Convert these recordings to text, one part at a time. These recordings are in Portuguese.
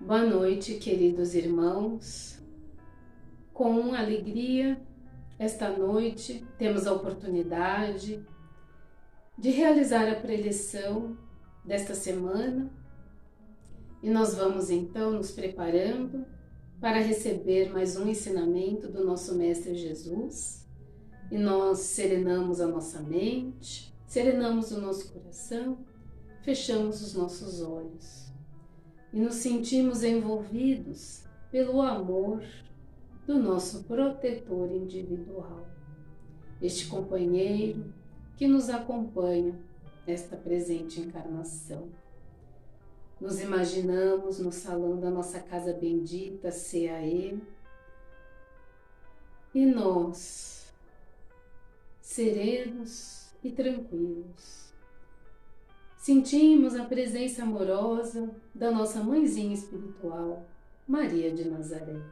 Boa noite, queridos irmãos. Com alegria, esta noite temos a oportunidade de realizar a preleção desta semana e nós vamos então nos preparando para receber mais um ensinamento do nosso Mestre Jesus. E nós serenamos a nossa mente, serenamos o nosso coração, fechamos os nossos olhos e nos sentimos envolvidos pelo amor do nosso protetor individual, este companheiro que nos acompanha nesta presente encarnação. Nos imaginamos no salão da nossa casa bendita, CAE, e nós, serenos e tranquilos, sentimos a presença amorosa da nossa mãezinha espiritual, Maria de Nazaré.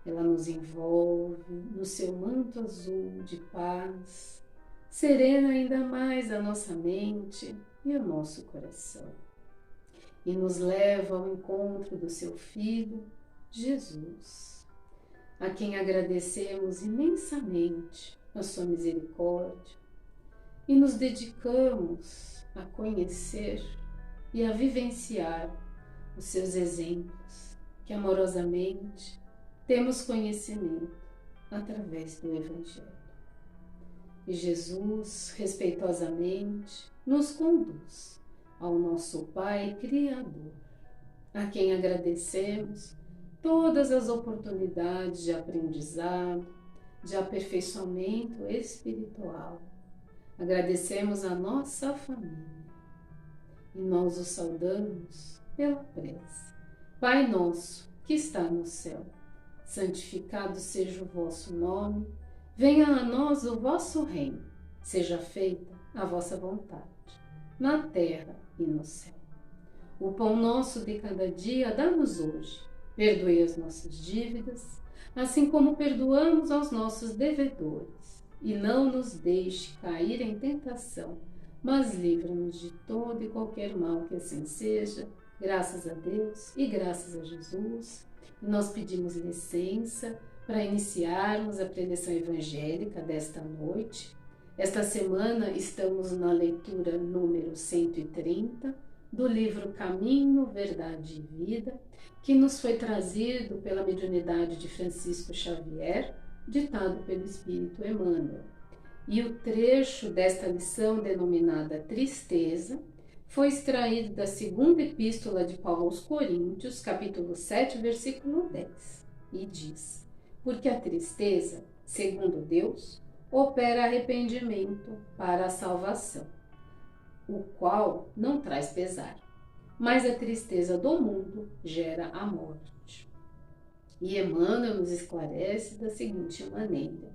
Ela nos envolve no seu manto azul de paz, serena ainda mais a nossa mente e o nosso coração, e nos leva ao encontro do seu Filho, Jesus, a quem agradecemos imensamente a sua misericórdia e nos dedicamos a conhecer e a vivenciar os seus exemplos, que amorosamente temos conhecimento através do Evangelho. E Jesus, respeitosamente, nos conduz ao nosso Pai Criador, a quem agradecemos todas as oportunidades de aprendizado, de aperfeiçoamento espiritual. Agradecemos a nossa família e nós o saudamos pela prece. Pai nosso que está no céu, santificado seja o vosso nome, venha a nós o vosso reino, seja feita a vossa vontade, na terra e no céu. O pão nosso de cada dia dá-nos hoje, perdoe as nossas dívidas, assim como perdoamos aos nossos devedores, e não nos deixe cair em tentação, mas livra-nos de todo e qualquer mal, que assim seja, graças a Deus e graças a Jesus. Nós pedimos licença para iniciarmos a preleção evangélica desta noite. Esta semana estamos na leitura número 130 do livro Caminho, Verdade e Vida, que nos foi trazido pela mediunidade de Francisco Xavier, ditado pelo Espírito Emmanuel. E o trecho desta lição, denominada Tristeza, foi extraído da segunda epístola de Paulo aos Coríntios, capítulo 7, versículo 10, e diz: porque a tristeza, segundo Deus, opera arrependimento para a salvação, o qual não traz pesar, mas a tristeza do mundo gera a morte. E Emmanuel nos esclarece da seguinte maneira: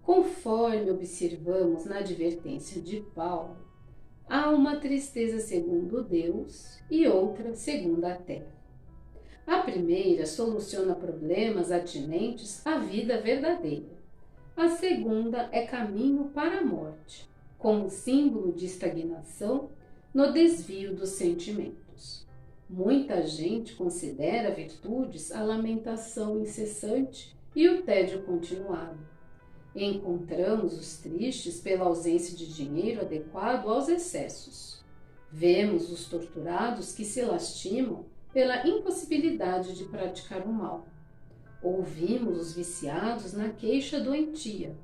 conforme observamos na advertência de Paulo, há uma tristeza segundo Deus e outra segundo a terra. A primeira soluciona problemas atinentes à vida verdadeira. A segunda é caminho para a morte, como símbolo de estagnação no desvio dos sentimentos. Muita gente considera virtudes a lamentação incessante e o tédio continuado. Encontramos os tristes pela ausência de dinheiro adequado aos excessos. Vemos os torturados que se lastimam pela impossibilidade de praticar o mal. Ouvimos os viciados na queixa doentia,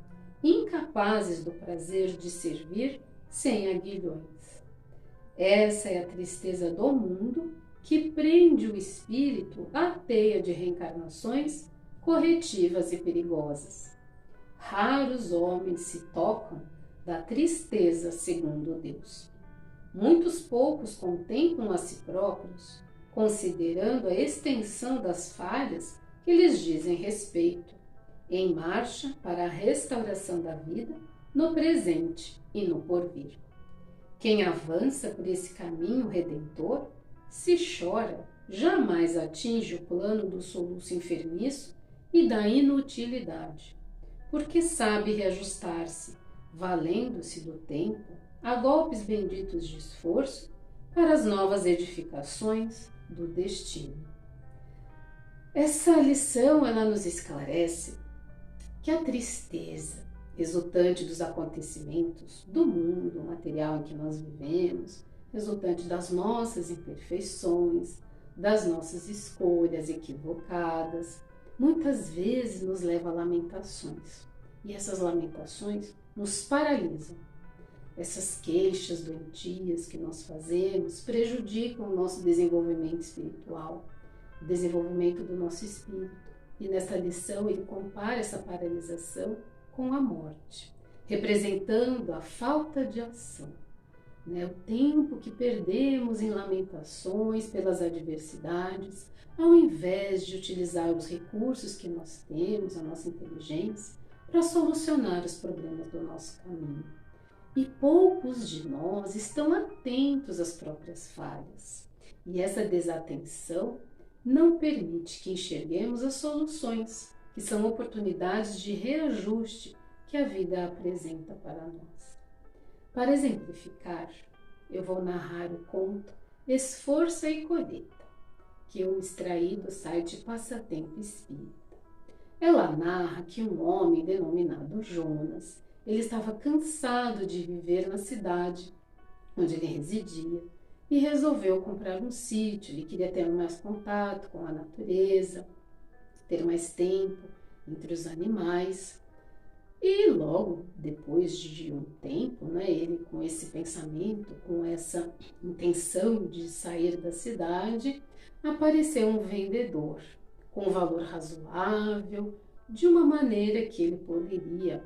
incapazes do prazer de servir sem aguilhões. Essa é a tristeza do mundo que prende o espírito à teia de reencarnações corretivas e perigosas. Raros homens se tocam da tristeza segundo Deus. Muitos poucos contemplam a si próprios, considerando a extensão das falhas que lhes dizem respeito, em marcha para a restauração da vida no presente e no porvir. Quem avança por esse caminho redentor, se chora, jamais atinge o plano do soluço enfermiço e da inutilidade, porque sabe reajustar-se, valendo-se do tempo, a golpes benditos de esforço, para as novas edificações do destino. Essa lição ela nos esclarece que a tristeza resultante dos acontecimentos do mundo material em que nós vivemos, resultante das nossas imperfeições, das nossas escolhas equivocadas, muitas vezes nos leva a lamentações. E essas lamentações nos paralisam. Essas queixas doentias que nós fazemos prejudicam o nosso desenvolvimento espiritual, o desenvolvimento do nosso espírito. E nessa lição ele compara essa paralisação com a morte, representando a falta de ação, né? O tempo que perdemos em lamentações pelas adversidades, ao invés de utilizar os recursos que nós temos, a nossa inteligência, para solucionar os problemas do nosso caminho. E poucos de nós estão atentos às próprias falhas. E essa desatenção não permite que enxerguemos as soluções, que são oportunidades de reajuste que a vida apresenta para nós. Para exemplificar, eu vou narrar o conto Esforço e Colheita, que eu extraí do site Passatempo Espírita. Ela narra que um homem denominado Jonas, ele estava cansado de viver na cidade onde ele residia e resolveu comprar um sítio. Ele queria ter mais contato com a natureza, ter mais tempo entre os animais. E logo depois de um tempo, né, ele com esse pensamento, com essa intenção de sair da cidade, apareceu um vendedor com valor razoável, de uma maneira que ele poderia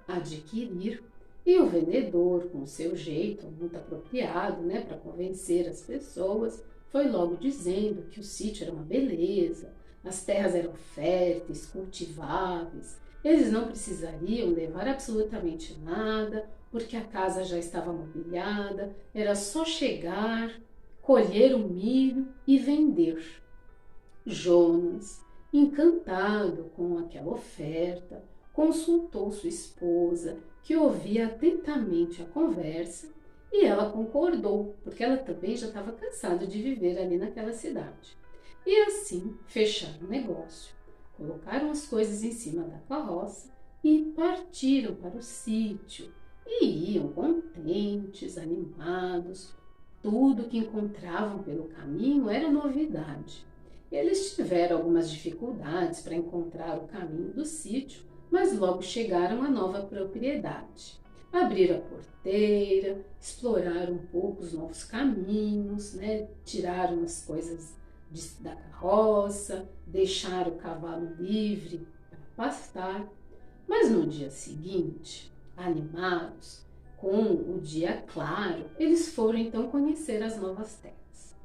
adquirir. E o vendedor, com o seu jeito muito apropriado, né, para convencer as pessoas, foi logo dizendo que o sítio era uma beleza, as terras eram férteis, cultiváveis, eles não precisariam levar absolutamente nada, porque a casa já estava mobiliada, era só chegar, colher o milho e vender. Jonas, encantado com aquela oferta, consultou sua esposa, que ouvia atentamente a conversa, e ela concordou, porque ela também já estava cansada de viver ali naquela cidade. E assim fecharam o negócio, colocaram as coisas em cima da carroça e partiram para o sítio. E iam contentes, animados, tudo que encontravam pelo caminho era novidade. Eles tiveram algumas dificuldades para encontrar o caminho do sítio, mas logo chegaram à nova propriedade. Abriram a porteira, exploraram um pouco os novos caminhos, né? Tiraram as coisas da carroça, deixaram o cavalo livre para pastar. Mas no dia seguinte, animados, com o dia claro, eles foram então conhecer as novas terras.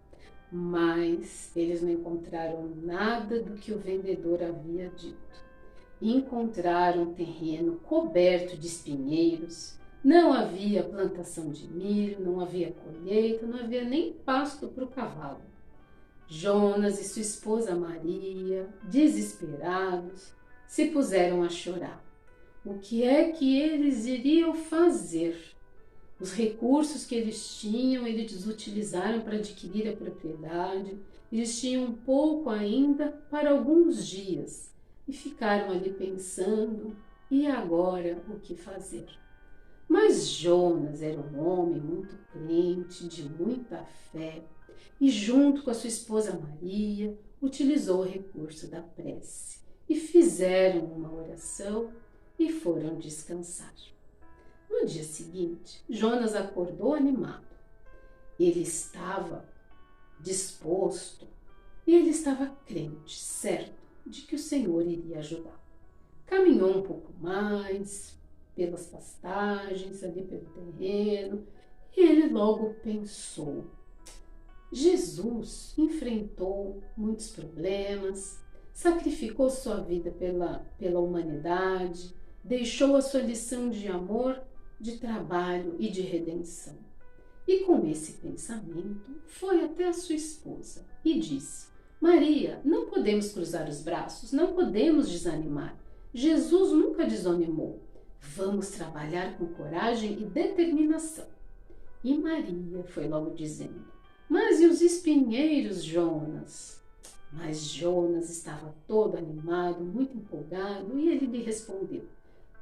Mas eles não encontraram nada do que o vendedor havia dito. Encontraram um terreno coberto de espinheiros, não havia plantação de milho, não havia colheita, não havia nem pasto para o cavalo. Jonas e sua esposa Maria, desesperados, se puseram a chorar. O que é que eles iriam fazer? Os recursos que eles tinham, eles utilizaram para adquirir a propriedade. Eles tinham um pouco ainda para alguns dias e ficaram ali pensando, e agora o que fazer? Mas Jonas era um homem muito crente, de muita fé, e junto com a sua esposa Maria, utilizou o recurso da prece e fizeram uma oração e foram descansar. No dia seguinte, Jonas acordou animado. Ele estava disposto e ele estava crente, certo de que o Senhor iria ajudar. Caminhou um pouco mais pelas pastagens, ali pelo terreno, e ele logo pensou: Jesus enfrentou muitos problemas, sacrificou sua vida pela humanidade, deixou a sua lição de amor, de trabalho e de redenção. E com esse pensamento foi até a sua esposa e disse: Maria, não podemos cruzar os braços, não podemos desanimar. Jesus nunca desanimou. Vamos trabalhar com coragem e determinação. E Maria foi logo dizendo: Mas e os espinheiros, Jonas? Mas Jonas estava todo animado, muito empolgado, e ele lhe respondeu: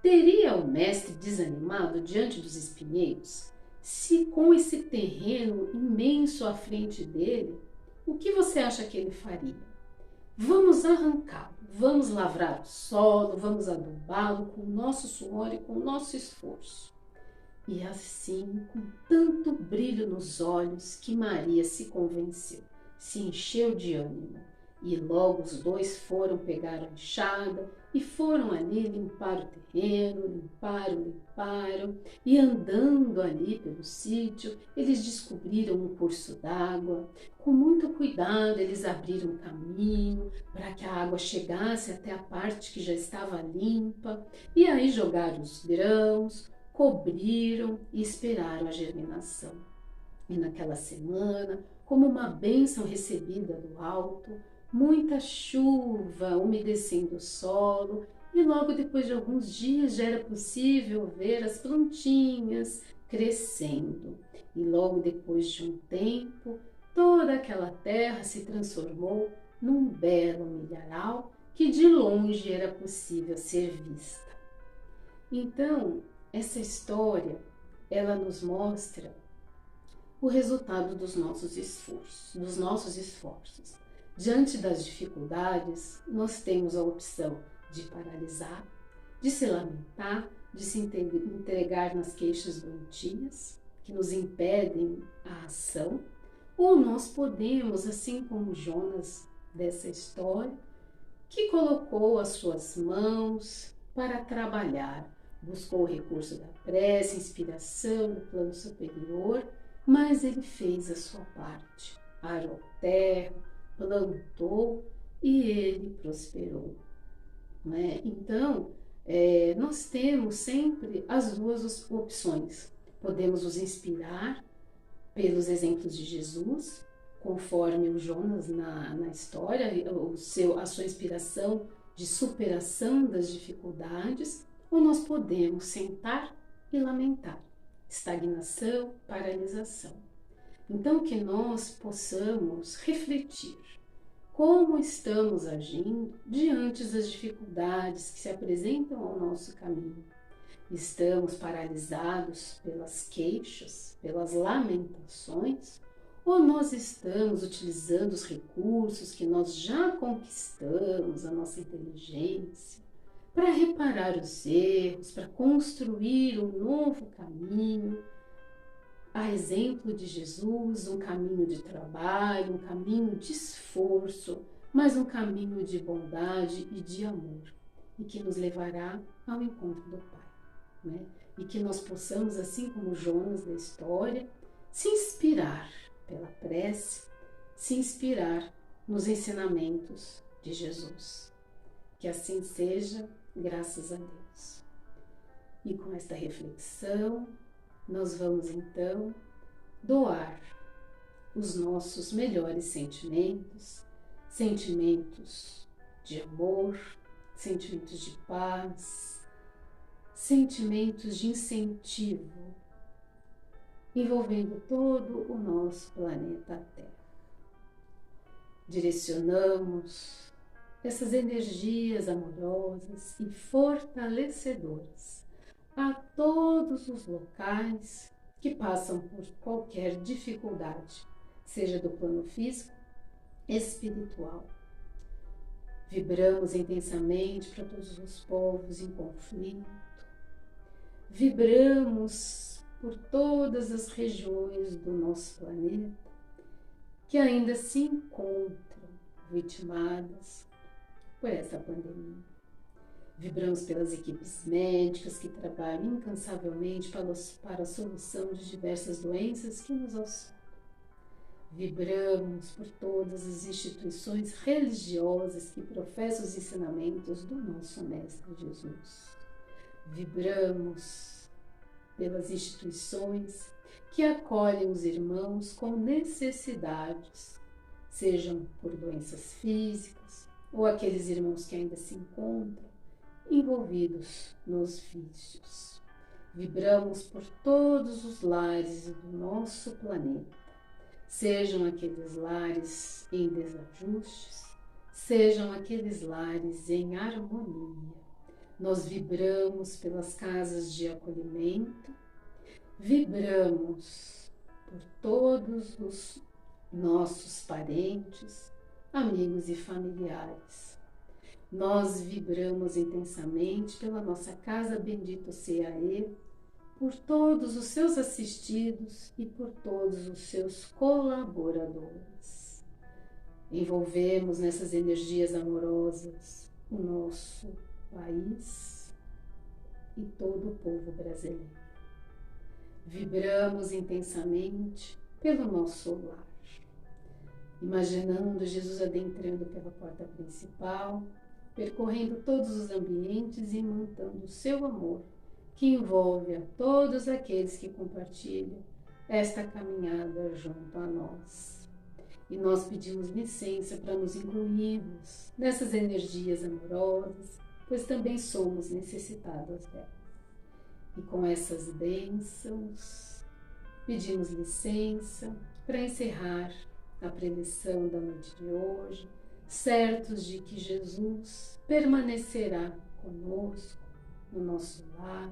teria o mestre desanimado diante dos espinheiros? Se com esse terreno imenso à frente dele, o que você acha que ele faria? Vamos arrancá-lo, vamos lavrar o solo, vamos adubá-lo com o nosso suor e com o nosso esforço. E assim, com tanto brilho nos olhos, que Maria se convenceu, se encheu de ânimo. E logo os dois foram pegar a enxada e foram ali limpar o terreno, limparam. E andando ali pelo sítio, eles descobriram um curso d'água. Com muito cuidado, eles abriram um caminho para que a água chegasse até a parte que já estava limpa. E aí jogaram os grãos, cobriram e esperaram a germinação. E naquela semana, como uma bênção recebida do alto, muita chuva umedecendo o solo, e logo depois de alguns dias já era possível ver as plantinhas crescendo. E logo depois de um tempo, toda aquela terra se transformou num belo milharal que de longe era possível ser vista. Então, essa história, ela nos mostra o resultado dos nossos esforços. Diante das dificuldades, nós temos a opção de paralisar, de se lamentar, de se entregar nas queixas doentias, que nos impedem a ação, ou nós podemos, assim como Jonas dessa história, que colocou as suas mãos para trabalhar, buscou o recurso da prece, inspiração do plano superior, mas ele fez a sua parte, arou terra, plantou e ele prosperou. Não é? Então, nós temos sempre as duas opções. Podemos nos inspirar pelos exemplos de Jesus, conforme o Jonas na história, a sua inspiração de superação das dificuldades, ou nós podemos sentar e lamentar. Estagnação, paralisação. Então, que nós possamos refletir como estamos agindo diante das dificuldades que se apresentam ao nosso caminho. Estamos paralisados pelas queixas, pelas lamentações, ou nós estamos utilizando os recursos que nós já conquistamos, a nossa inteligência, para reparar os erros, para construir um novo caminho, a exemplo de Jesus, um caminho de trabalho, um caminho de esforço, mas um caminho de bondade e de amor, e que nos levará ao encontro do Pai. Né? E que nós possamos, assim como Jonas da história, se inspirar pela prece, se inspirar nos ensinamentos de Jesus. Que assim seja, graças a Deus. E com esta reflexão, nós vamos então doar os nossos melhores sentimentos, sentimentos de amor, sentimentos de paz, sentimentos de incentivo, envolvendo todo o nosso planeta Terra. Direcionamos essas energias amorosas e fortalecedoras a todos os locais que passam por qualquer dificuldade, seja do plano físico, espiritual. Vibramos intensamente para todos os povos em conflito. Vibramos por todas as regiões do nosso planeta que ainda se encontram vitimadas por essa pandemia. Vibramos pelas equipes médicas que trabalham incansavelmente para a solução de diversas doenças que nos assolam. Vibramos por todas as instituições religiosas que professam os ensinamentos do nosso Mestre Jesus. Vibramos pelas instituições que acolhem os irmãos com necessidades, sejam por doenças físicas ou aqueles irmãos que ainda se encontram envolvidos nos vícios. Vibramos por todos os lares do nosso planeta, Sejam aqueles lares em desajustes, sejam aqueles lares em harmonia. Nós vibramos pelas casas de acolhimento, vibramos por todos os nossos parentes, amigos e familiares. Nós vibramos intensamente pela nossa Casa Bendito CAE, por todos os seus assistidos e por todos os seus colaboradores. Envolvemos nessas energias amorosas o nosso país e todo o povo brasileiro. Vibramos intensamente pelo nosso lar, imaginando Jesus adentrando pela porta principal, percorrendo todos os ambientes e imantando o seu amor, que envolve a todos aqueles que compartilham esta caminhada junto a nós. E nós pedimos licença para nos incluirmos nessas energias amorosas, pois também somos necessitados delas. E com essas bênçãos, pedimos licença para encerrar a preleção da noite de hoje, certos de que Jesus permanecerá conosco no nosso lar,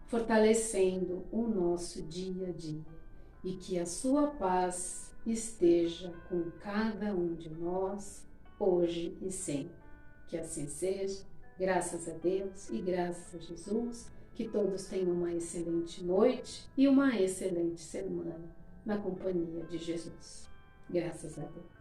fortalecendo o nosso dia a dia, e que a sua paz esteja com cada um de nós, hoje e sempre. Que assim seja, graças a Deus e graças a Jesus, que todos tenham uma excelente noite e uma excelente semana na companhia de Jesus. Graças a Deus.